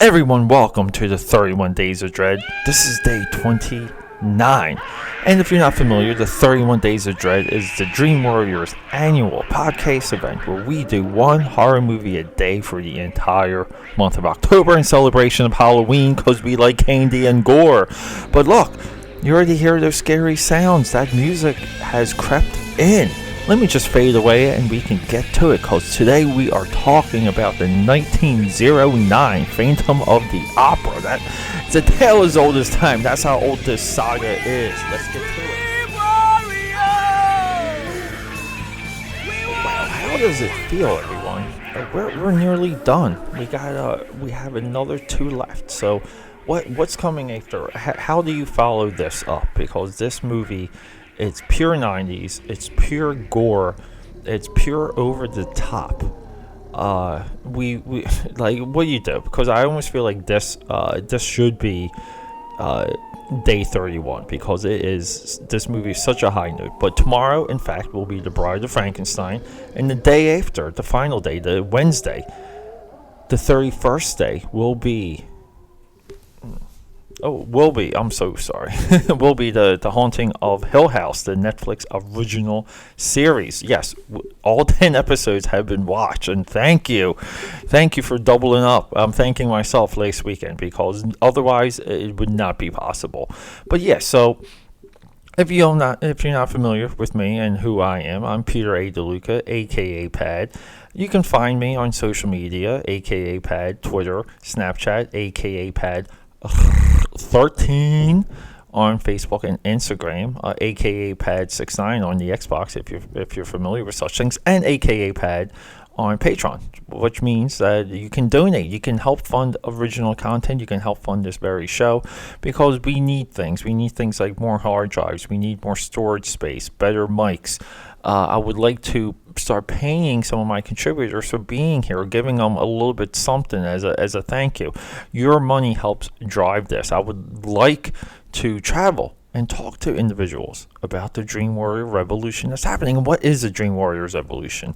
Everyone, welcome to the 31 Days of Dread. This is day 29. And if you're not familiar, the 31 Days of Dread is the Dream Warriors annual podcast event where we do one horror movie a day for the entire month of October in celebration of Halloween because we like candy and gore. But look, you already hear those scary sounds. That music has crept in. Let me just fade away and we can get to it, because today we are talking about the 1909 Phantom of the Opera. It's a tale as old as time. That's how old this saga is. Let's get to it. Wow, how does it feel, everyone? We're nearly done. We have another two left. So what's coming after? How do you follow this up? Because this movie, it's pure 90s, it's pure gore, it's pure over the top. We like, what do you do? Because I almost feel like this should be day 31, because this movie is such a high note. But tomorrow, in fact, will be The Bride of Frankenstein, and the day after, the final day, the Wednesday, the 31st day, will be I'm so sorry. Will be the Haunting of Hill House, the Netflix original series. Yes, all 10 episodes have been watched, and thank you for doubling up. I'm thanking myself last weekend, because otherwise it would not be possible. But yeah, so if you're not familiar with me and who I am, I'm Peter A. DeLuca, aka Pad. You can find me on social media, aka Pad, Twitter, Snapchat, aka Pad 13 on Facebook and Instagram, aka Pad69 on the Xbox if you're familiar with such things, and aka Pad on Patreon, which means that you can donate, you can help fund original content, you can help fund this very show, because we need things like more hard drives, we need more storage space, better mics. I would like to start paying some of my contributors for being here, giving them a little bit something as a thank you. Your money helps drive this. I would like to travel and talk to individuals about the Dream Warrior revolution that's happening. And what is the Dream Warriors revolution?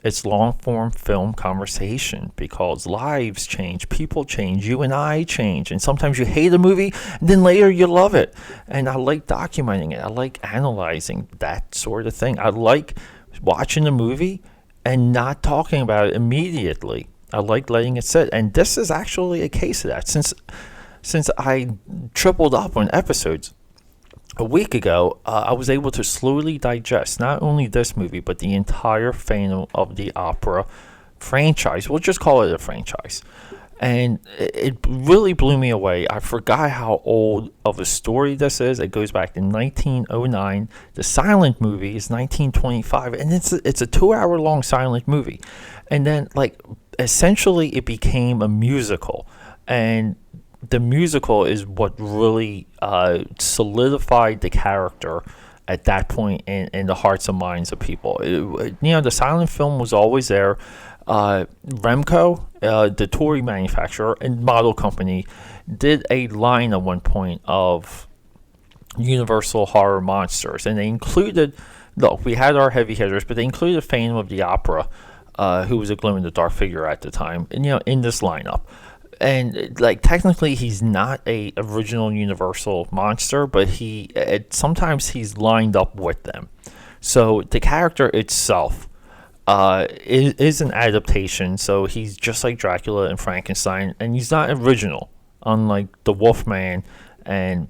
It's long-form film conversation, because lives change, people change, you and I change, and sometimes you hate a movie, and then later you love it. And I like documenting it. I like analyzing that sort of thing. I like watching a movie and not talking about it immediately. I like letting it sit, and this is actually a case of that. Since I tripled up on episodes a week ago, I was able to slowly digest not only this movie, but the entire Phantom of the Opera franchise. We'll just call it a franchise. And it really blew me away. I forgot how old of a story this is. It goes back to 1909. The silent movie is 1925, and it's a 2-hour-long silent movie. And then, essentially, it became a musical. And the musical is what really solidified the character at that point in the hearts and minds of people. The silent film was always there. Remco, the toy manufacturer and model company, did a line at one point of Universal horror monsters, and they included, we had our heavy hitters, but they included Phantom of the Opera, who was a glow-in-the-dark figure at the time, and in this lineup. And technically he's not a original Universal monster, but sometimes he's lined up with them. So the character itself is an adaptation. So he's just like Dracula and Frankenstein, and he's not original, unlike the Wolfman and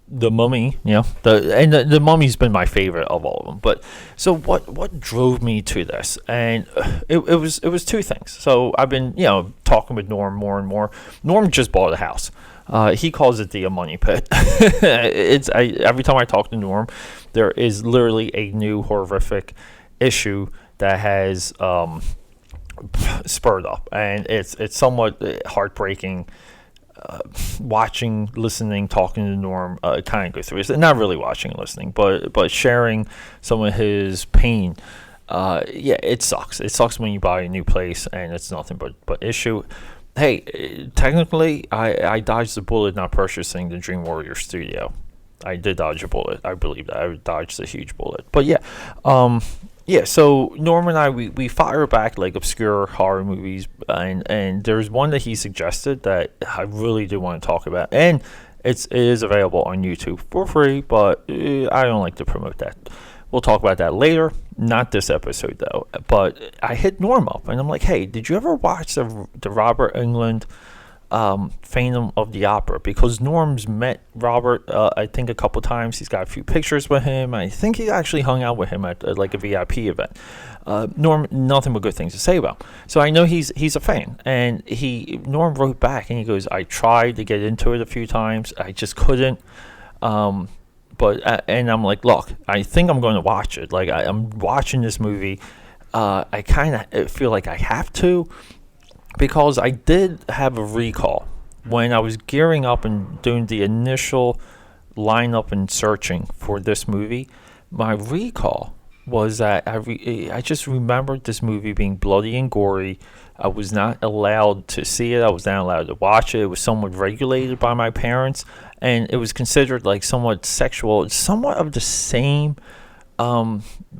the Mummy. The Mummy's been my favorite of all of them. But so what drove me to this? And it was two things. So I've been talking with Norm more and more. Norm just bought a house. He calls it the money pit. Every time I talk to Norm, there is literally a new horrific issue that has spurred up, and it's somewhat heartbreaking. Watching, listening, talking to Norm, kind of go through it. Not really watching and listening, but sharing some of his pain. It sucks. It sucks when you buy a new place and it's nothing but issue. Hey, technically, I dodged the bullet not purchasing the Dream Warrior Studio. I did dodge a bullet. I believe that I dodged a huge bullet. But yeah, Yeah, so Norm and I we fire back like obscure horror movies, and there's one that he suggested that I really do want to talk about, and it is available on YouTube for free, but I don't like to promote that. We'll talk about that later, not this episode though. But I hit Norm up, and I'm like, hey, did you ever watch the Robert Englund Phantom of the Opera? Because Norm's met Robert, I think, a couple times. He's got a few pictures with him. I think he actually hung out with him at like a VIP event. Norm, nothing but good things to say about him. So I know he's a fan, and Norm wrote back and he goes, I tried to get into it a few times, I just couldn't. But and I'm like, look, I think I'm going to watch it. Like I'm watching this movie. I kind of feel like I have to, because I did have a recall when I was gearing up and doing the initial lineup and searching for this movie. My recall was that I just remembered this movie being bloody and gory. I was not allowed to see it. I was not allowed to watch it. It was somewhat regulated by my parents, and it was considered like somewhat sexual. It's somewhat of the same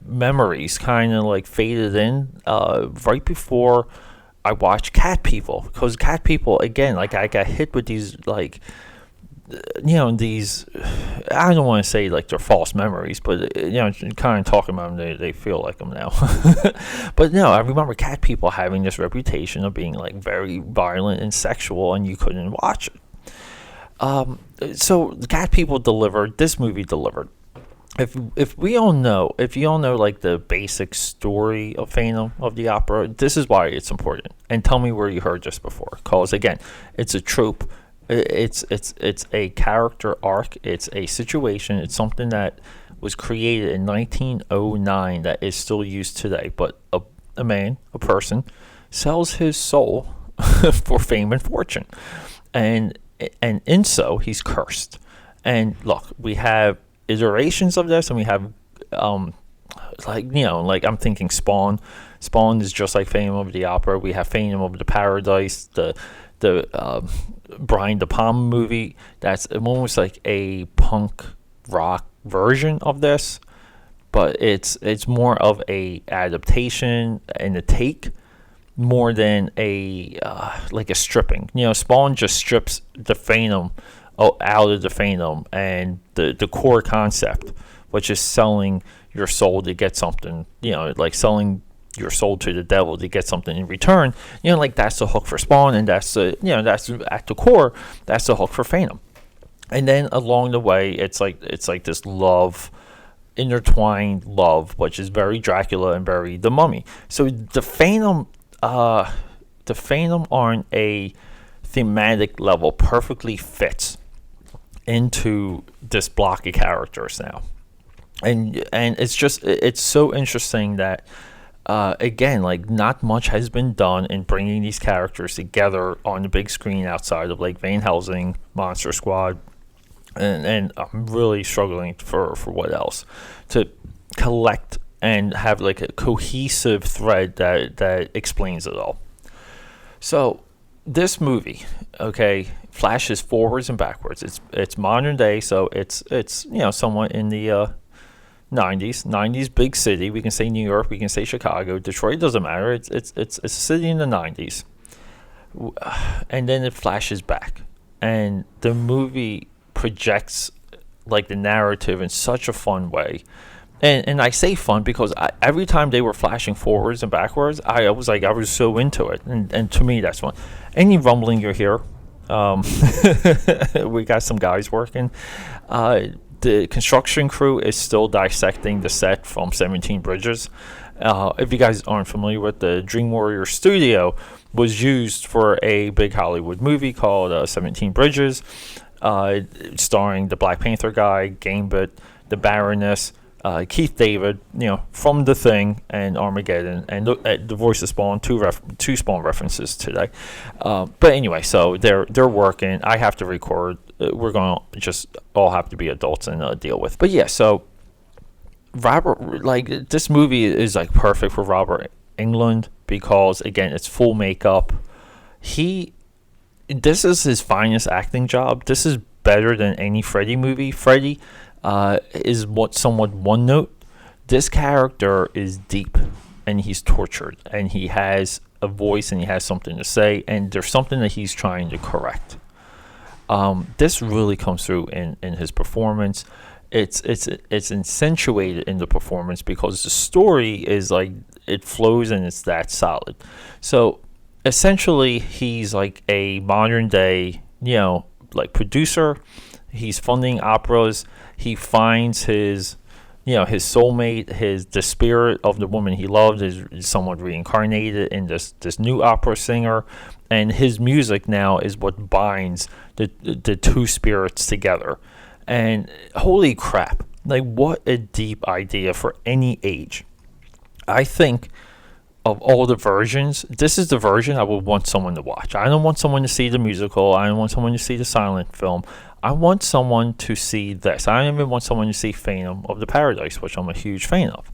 memories kind of like faded in right before I watched Cat People, because Cat People, again, like I got hit with these like, these, I don't want to say like they're false memories, but kind of talking about them, they feel like them now. But no, I remember Cat People having this reputation of being like very violent and sexual, and you couldn't watch it. So Cat People delivered. This movie delivered. If you all know like the basic story of Phantom of the Opera, this is why it's important. And tell me where you heard this before, because again, it's a trope. It's a character arc. It's a situation. It's something that was created in 1909 that is still used today. But a person, sells his soul for fame and fortune, and in so he's cursed. And look, we have iterations of this, and we have like I'm thinking Spawn. Spawn is just like Phantom of the Opera. We have Phantom of the Paradise, the Brian De Palma movie. That's almost like a punk rock version of this, but it's more of a adaptation and a take more than a like a stripping. Spawn just strips the Phantom out of the Phantom and the core concept, which is selling your soul to get something, like selling your soul to the devil to get something in return. Like that's the hook for Spawn, and that's that's at the core, that's the hook for Phantom. And then along the way, it's like this love, intertwined love, which is very Dracula and very The Mummy. So the Phantom on a thematic level perfectly fits into this block of characters now, and it's so interesting that again, like not much has been done in bringing these characters together on the big screen outside of like Van Helsing, Monster Squad, and I'm really struggling for what else to collect and have like a cohesive thread that explains it all. So this movie, okay, flashes forwards and backwards. It's modern day, so it's somewhat in the 90s big city. We can say New York, we can say Chicago, Detroit, doesn't matter. It's a city in the 90s, and then it flashes back, and the movie projects like the narrative in such a fun way. And I say fun because every time they were flashing forwards and backwards, I was so into it, and to me that's fun. Any rumbling you hear, we got some guys working. The construction crew is still dissecting the set from 17 Bridges. If you guys aren't familiar with, the Dream Warrior studio was used for a big Hollywood movie called 17 Bridges, starring the Black Panther guy, Gambit, the Baroness, Keith David, from The Thing and Armageddon, and the voice of Spawn, two Spawn references today. But anyway, so they're working. I have to record. We're going to just all have to be adults and deal with. But yeah, so Robert, like this movie is like perfect for Robert Englund because again, it's full makeup. This is his finest acting job. This is better than any Freddy movie. Freddy is somewhat one note. This character is deep, and he's tortured, and he has a voice, and he has something to say, and there's something that he's trying to correct. This really comes through in his performance. It's accentuated in the performance because the story is like, it flows and it's that solid. So essentially, he's like a modern day, like producer. He's funding operas. He finds his soulmate, the spirit of the woman he loved is somewhat reincarnated in this new opera singer, and his music now is what binds the two spirits together. And holy crap, like, what a deep idea for any age. I think of all the versions, this is the version I would want someone to watch. I don't want someone to see the musical. I don't want someone to see the silent film. I want someone to see this. I don't even want someone to see Phantom of the Paradise, which I'm a huge fan of.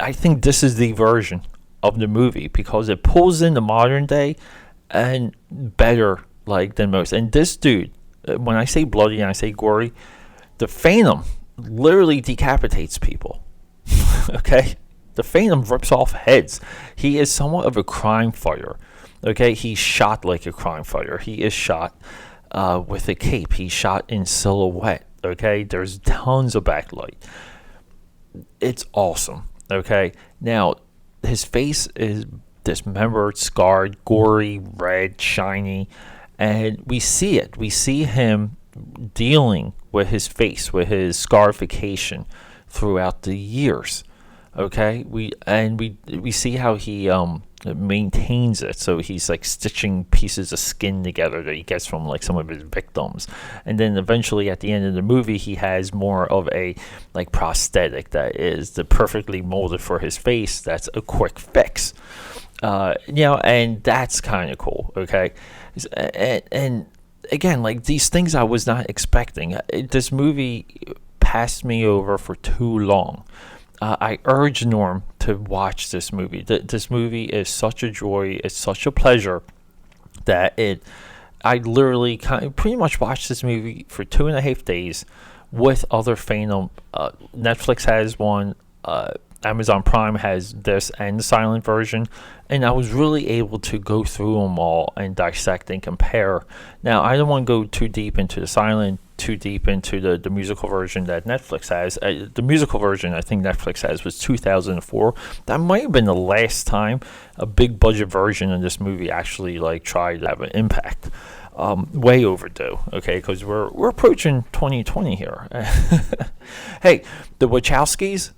I think this is the version of the movie because it pulls in the modern day and better like than most. And this dude, when I say bloody and I say gory, the Phantom literally decapitates people. Okay? The Phantom rips off heads. He is somewhat of a crime fighter. Okay? He's shot like a crime fighter. He is shot with a cape. He's shot in silhouette. Okay? There's tons of backlight. It's awesome. Okay? Now, his face is dismembered, scarred, gory, red, shiny. And we see it. We see him dealing with his face, with his scarification throughout the years. Okay, we see how he maintains it. So he's like stitching pieces of skin together that he gets from like some of his victims, and then eventually at the end of the movie, he has more of a like prosthetic that is perfectly molded for his face. That's a quick fix. And that's kind of cool. Okay, and again, like these things I was not expecting. This movie passed me over for too long. I urge Norm to watch this movie. This movie is such a joy. It's such a pleasure that I literally pretty much watched this movie for 2.5 days with other Phantom. Netflix has one. Amazon Prime has this and the silent version, and I was really able to go through them all and dissect and compare. Now, I don't want to go too deep into the silent, too deep into the musical version that Netflix has. The musical version I think Netflix has was 2004. That might have been the last time a big budget version of this movie actually like tried to have an impact. Way overdue, okay, because we're approaching 2020 here. Hey, the Wachowskis,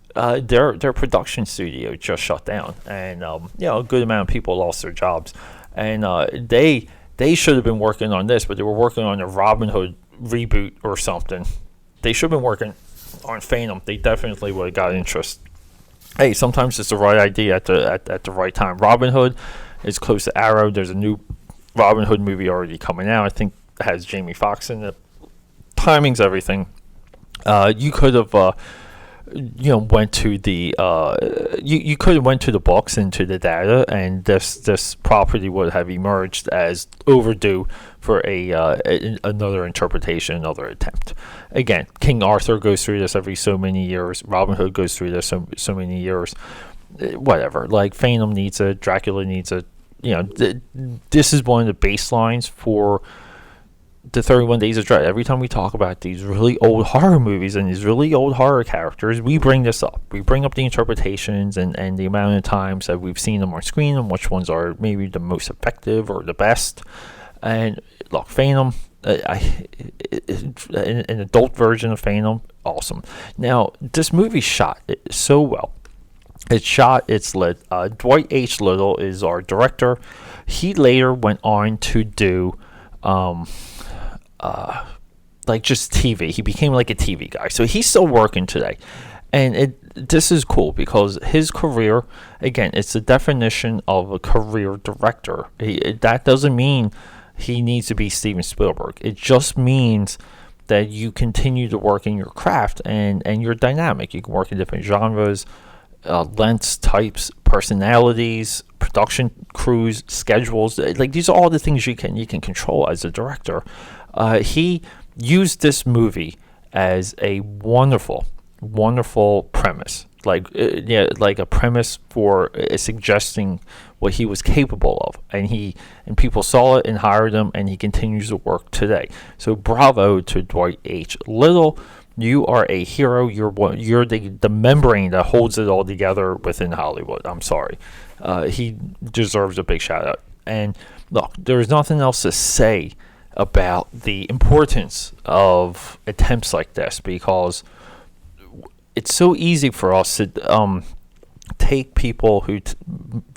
their production studio just shut down, and a good amount of people lost their jobs, and they should have been working on this, but they were working on a Robin Hood reboot or something. They should have been working on Phantom. They definitely would have got interest. Hey, sometimes it's the right idea at the right time. Robin Hood is close to Arrow. There's a new Robin Hood movie already coming out. I think it has Jamie Foxx in it. Timing's everything. You could have went to the you could have went to the books and to the data, and this property would have emerged as overdue for another interpretation, another attempt. Again, King Arthur goes through this every so many years. Robin Hood goes through this so many years. Whatever. Like Phantom needs it. Dracula needs it. This is one of the baselines for the 31 Days of Dread. Every time we talk about these really old horror movies and these really old horror characters, we bring this up. We bring up the interpretations and the amount of times that we've seen them on screen and which ones are maybe the most effective or the best. And look, Phantom, an adult version of Phantom, awesome. Now, this movie shot so well. It's shot, it's lit. Dwight H. Little is our director. He later went on to do like just TV. He became like a TV guy. So he's still working today. And this is cool because his career, again, it's the definition of a career director. That doesn't mean he needs to be Steven Spielberg. It just means that you continue to work in your craft and you're dynamic. You can work in different genres, lengths, types, personalities, production crews, schedules. Like these are all the things you can control as a director. He used this movie as a wonderful premise like a premise for suggesting what he was capable of, and people saw it and hired him, and he continues to work today. So bravo to Dwight H. Little. You are a hero. You're the membrane that holds it all together within Hollywood. I'm sorry. He deserves a big shout out. And look, there's nothing else to say about the importance of attempts like this, because it's so easy for us to take people who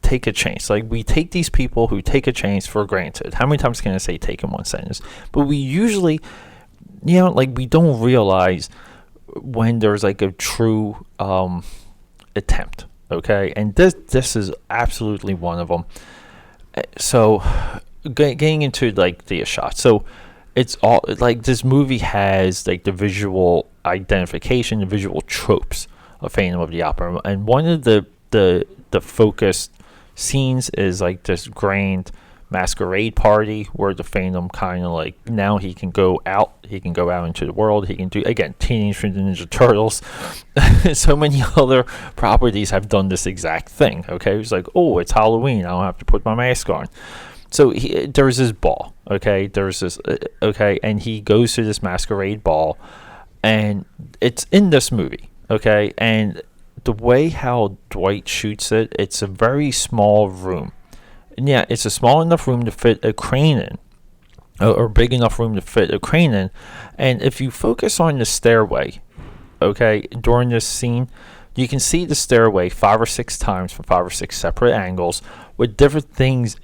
take a chance. Like, we take these people who take a chance for granted. How many times can I say take in one sentence? But we usually, we don't realize when there's like a true attempt. Okay, and this is absolutely one of them. So getting into like the shot. So it's all like, this movie has like the visual identification, the visual tropes of Phantom of the Opera, and one of the focused scenes is like this grand masquerade party where the Phantom kind of like, now he can go out into the world. He can do, again, Teenage Mutant Ninja Turtles. So many other properties have done this exact thing. Okay, it's like, oh, it's Halloween, I don't have to put my mask on. So there's this ball. Okay, and he goes to this masquerade ball, and it's in this movie. Okay, and the way how Dwight shoots it, it's a very small room. And yeah, it's a small enough room to fit a crane in, or big enough room to fit a crane in. And if you focus on the stairway, okay, during this scene, you can see the stairway 5 or 6 times from 5 or 6 separate angles with different things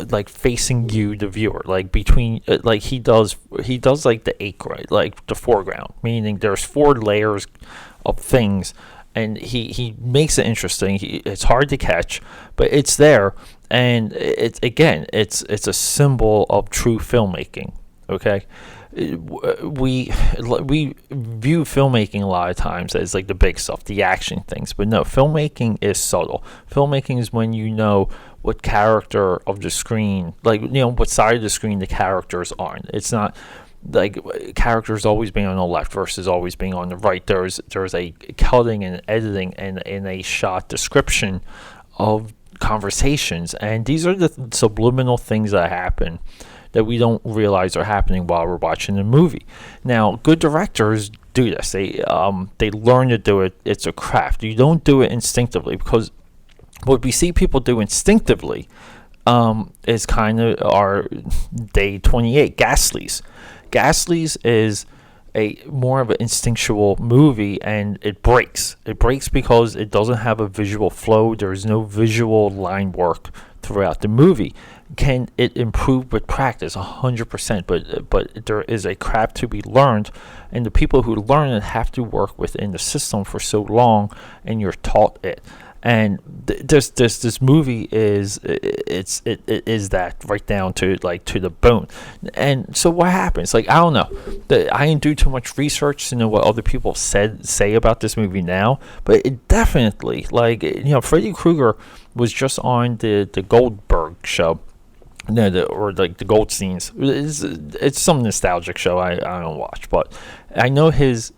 like facing you, the viewer, like between, like he does like the acre, like the foreground, meaning there's 4 layers of things. And he makes it interesting. It's hard to catch, but it's there, and it's a symbol of true filmmaking. Okay, we view filmmaking a lot of times as like the big stuff, the action things, but no, filmmaking is subtle. Filmmaking is when you know what character of the screen, like what side of the screen the characters are on. It's not like characters always being on the left versus always being on the right. There's a cutting and editing and a shot description of conversations, and these are the subliminal things that happen that we don't realize are happening while we're watching the movie. Now, good directors do this. They learn to do it. It's a craft. You don't do it instinctively, because what we see people do instinctively is kind of our Day 28 Ghastlies. Ghastlies is a more of an instinctual movie, and it breaks because it doesn't have a visual flow. There's no visual line work throughout the movie. Can it improve with practice? 100%, but there is a craft to be learned, and the people who learn it have to work within the system for so long, and you're taught it. And this movie is it is that right down to the bone. And so what happens? Like, I don't know. I didn't do too much research to know what other people say about this movie now, but it definitely, Freddy Krueger was just on the Goldberg show. No, the Goldsteins. It's some nostalgic show I don't watch, but I know they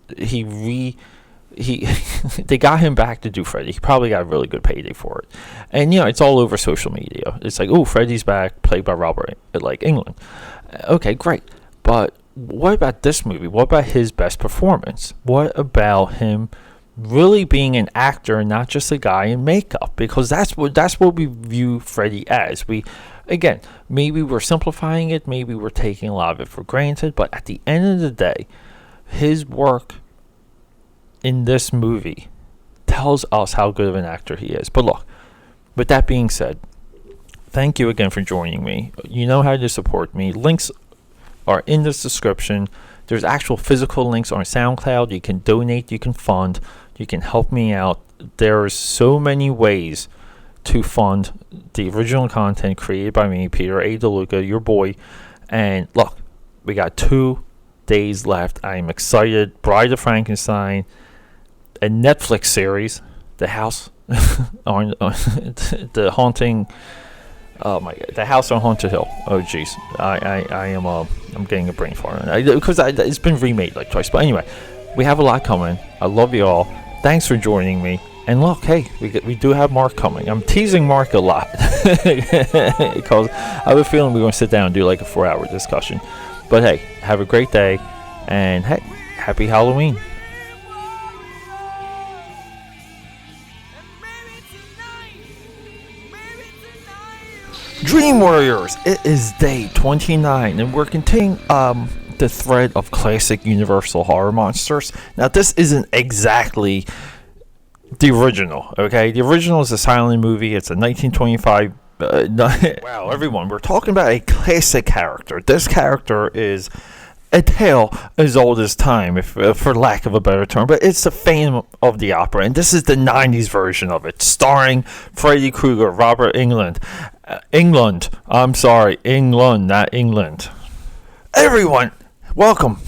got him back to do Freddy. He probably got a really good payday for it. And, it's all over social media. It's like, oh, Freddy's back, played by Robert, Englund. Okay, great. But what about this movie? What about his best performance? What about him really being an actor, not just a guy in makeup? Because that's what we view Freddy as. Again, maybe we're simplifying it. Maybe we're taking a lot of it for granted. But at the end of the day, his work in this movie tells us how good of an actor he is. But look, with that being said, thank you again for joining me. You know how to support me. Links are in this description. There's actual physical links on SoundCloud. You can donate, you can fund, you can help me out. There's so many ways to fund the original content created by me, Peter A. DeLuca, your boy. And look, we got 2 days left. I am excited. Bride of Frankenstein, a Netflix series, The House on the Haunting. Oh my God, The House on Haunted Hill. Oh jeez, I'm getting a brain fart because it's been remade like twice. But anyway, we have a lot coming. I love you all. Thanks for joining me. And look, hey, we do have Mark coming. I'm teasing Mark a lot because I have a feeling we're going to sit down and do like a 4-hour discussion. But hey, have a great day, and hey, happy Halloween. Dream Warriors, it is day 29, and we're continuing the thread of classic Universal horror monsters. Now, this isn't exactly the original, okay? The original is a silent movie. It's a 1925. Wow, everyone, we're talking about a classic character. This character is a tale as old as time, if for lack of a better term, but it's the Phantom of the Opera, and this is the 90s version of it, starring Freddy Krueger, Robert Englund. England, not England. Everyone, welcome.